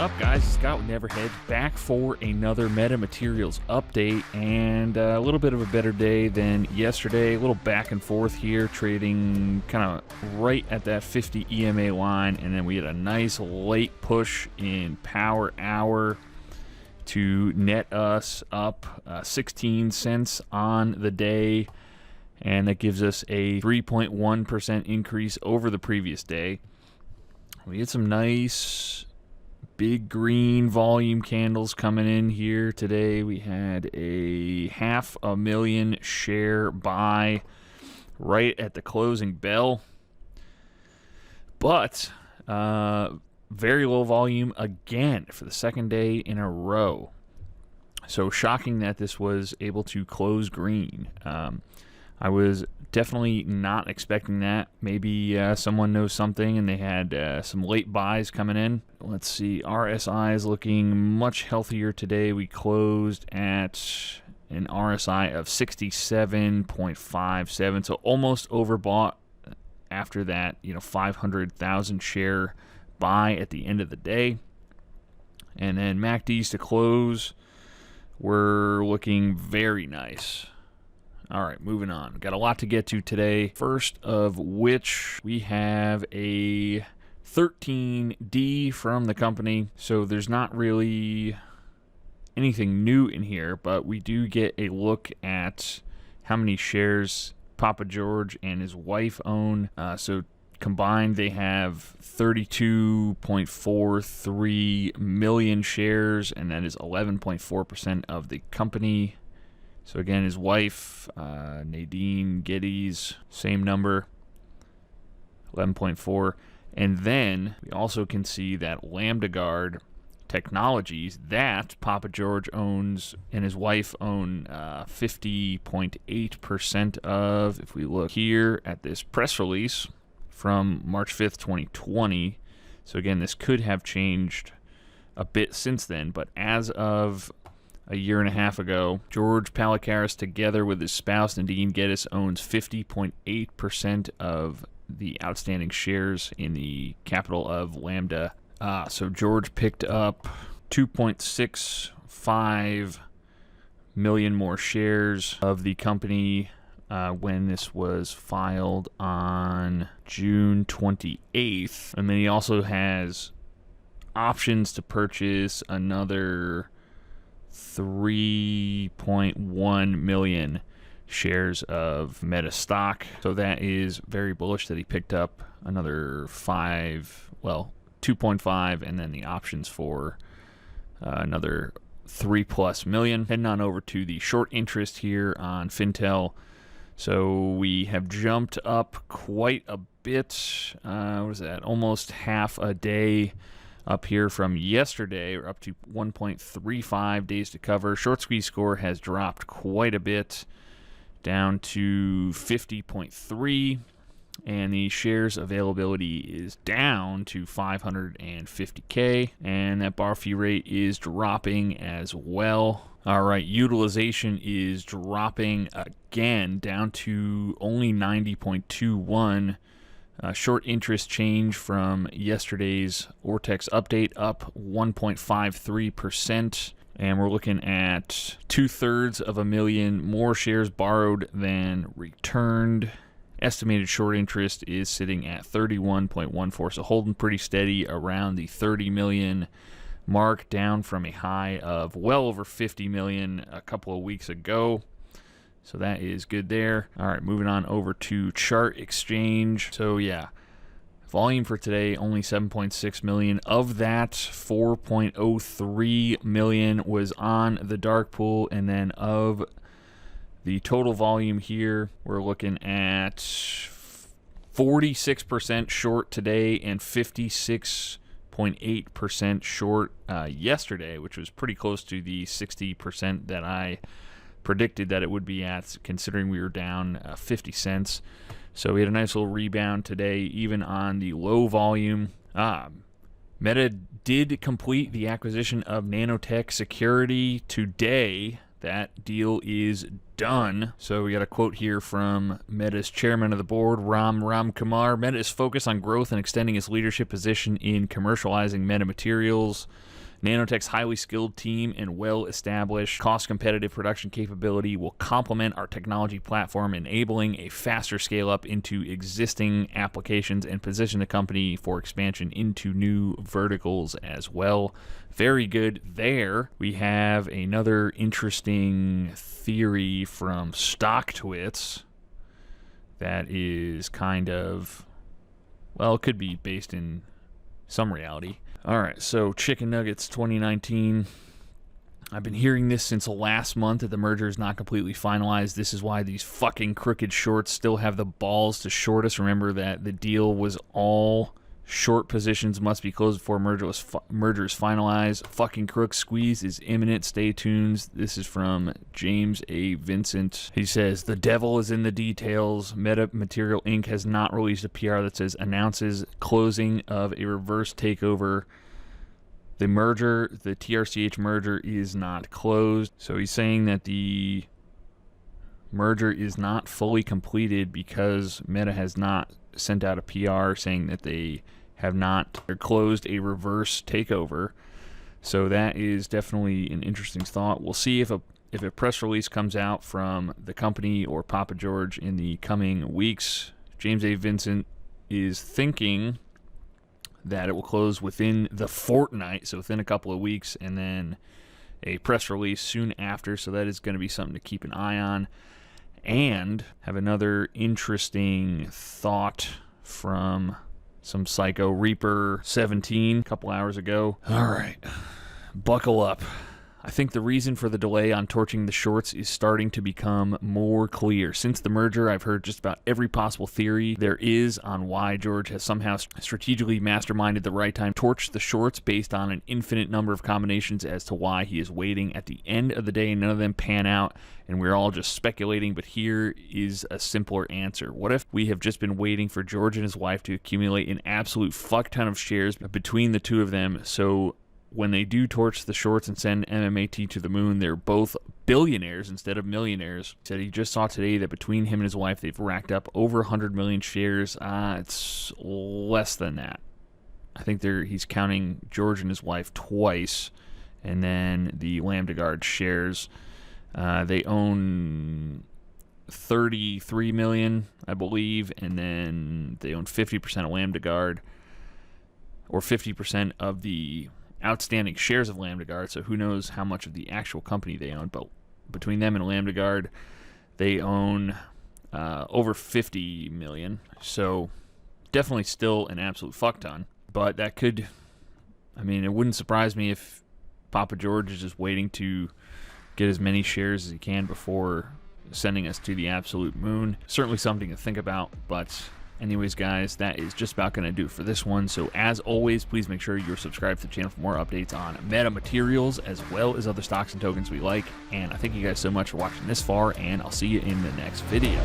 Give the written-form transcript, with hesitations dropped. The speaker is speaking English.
up, guys? Scott with Neverhead back for another Metamaterials update, and a little bit of a better day than yesterday. A little back and forth here, trading kind of right at that 50 EMA line, and then we had a nice late push in power hour to net us up 16 cents on the day, and that gives us a 3.1% increase over the previous day. We had some nice big green volume candles coming in here today. We had a 500,000 share buy right at the closing bell, but very low volume again for the second day in a row. So shocking that this was able to close green. I was definitely not expecting that. Maybe someone knows something and they had some late buys coming in. Let's see, RSI is looking much healthier today. We closed at an RSI of 67.57, so almost overbought after that 500,000 share buy at the end of the day. And then MACDs to close were looking very nice. All right, moving on. Got a lot to get to today. First of which, we have a 13D from the company. So there's not really anything new in here, but we do get a look at how many shares Papa George and his wife own. So combined, they have 32.43 million shares, and that is 11.4% of the company. So again, his wife, Nadine Geddes, same number, 11.4. And then we also can see that Lambda Guard Technologies, that Papa George owns and his wife own 50.8% of. If we look here at this press release from March 5th, 2020. So again, this could have changed a bit since then, but as of a year and a half ago, George Palikaris, together with his spouse Nadine Geddes, owns 50.8% of the outstanding shares in the capital of Lambda. So George picked up 2.65 million more shares of the company when this was filed on June 28th. And then he also has options to purchase another 3.1 million shares of MMATSTOCK. So that is very bullish that he picked up another 2.5, and then the options for another 3+ million. Heading on over to the short interest here on Fintel. So we have jumped up quite a bit. What is that? Almost half a day up here from yesterday. We're up to 1.35 days to cover. Short squeeze score has dropped quite a bit, down to 50.3, and the shares availability is down to 550K, and that bar fee rate is dropping as well. All right, utilization is dropping again, down to only 90.21. Short interest change from yesterday's Ortex update, up 1.53%. And we're looking at 2/3 more shares borrowed than returned. Estimated short interest is sitting at 31.14, so holding pretty steady around the 30 million mark, down from a high of well over 50 million a couple of weeks ago. So that is good there. All right, moving on over to Chart Exchange. So yeah, volume for today, only 7.6 million. Of that, 4.03 million was on the dark pool. And then of the total volume here, we're looking at 46% short today and 56.8% short yesterday, which was pretty close to the 60% that I predicted that it would be at, considering we were down 50 cents. So we had a nice little rebound today, even on the low volume. Meta did complete the acquisition of Nanotech Security today, that deal is done. So we got a quote here from Meta's chairman of the board, Ram Kumar. Meta is focused on growth and extending its leadership position in commercializing metamaterials. Nanotech's highly skilled team and well-established cost-competitive production capability will complement our technology platform, enabling a faster scale-up into existing applications and position the company for expansion into new verticals as well. Very good there. We have another interesting theory from StockTwits that is kind of, well, it could be based in some reality. All right, so Chicken Nuggets 2019. I've been hearing this since last month that the merger is not completely finalized. This is why these fucking crooked shorts still have the balls to short us. Remember that the deal was all short positions must be closed before merger is finalized. Fucking crook squeeze is imminent. Stay tuned. This is from James A. Vincent. He says, the devil is in the details. Metamaterial Inc. has not released a PR that says announces closing of a reverse takeover. The merger, the TRCH merger, is not closed. So he's saying that the merger is not fully completed because Meta has not sent out a PR saying that they have not closed a reverse takeover. So that is definitely an interesting thought. We'll see if a press release comes out from the company or Papa George in the coming weeks. James A. Vincent is thinking that it will close within the fortnight, so within a couple of weeks, and then a press release soon after. So that is going to be something to keep an eye on. And have another interesting thought from some Psycho Reaper 17 a couple hours ago. All right, buckle up. I think the reason for the delay on torching the shorts is starting to become more clear. Since the merger, I've heard just about every possible theory there is on why George has somehow strategically masterminded the right time to torch the shorts based on an infinite number of combinations as to why he is waiting. At the end of the day, none of them pan out, and we're all just speculating, but here is a simpler answer. What if we have just been waiting for George and his wife to accumulate an absolute fuck ton of shares between the two of them, so when they do torch the shorts and send MMAT to the moon, they're both billionaires instead of millionaires. He said he just saw today that between him and his wife, they've racked up over 100 million shares. It's less than that. I think he's counting George and his wife twice, and then the Lambda Guard shares. They own 33 million, I believe, and then they own 50% of Lambda Guard, or 50% of the outstanding shares of Lambda Guard, so who knows how much of the actual company they own, but between them and Lambda Guard, they own over 50 million, so definitely still an absolute fuck ton, but that could, I mean, it wouldn't surprise me if Papa George is just waiting to get as many shares as he can before sending us to the absolute moon. Certainly something to think about, but anyways, guys, that is just about going to do it for this one. So as always, please make sure you're subscribed to the channel for more updates on metamaterials as well as other stocks and tokens we like. And I thank you guys so much for watching this far, and I'll see you in the next video.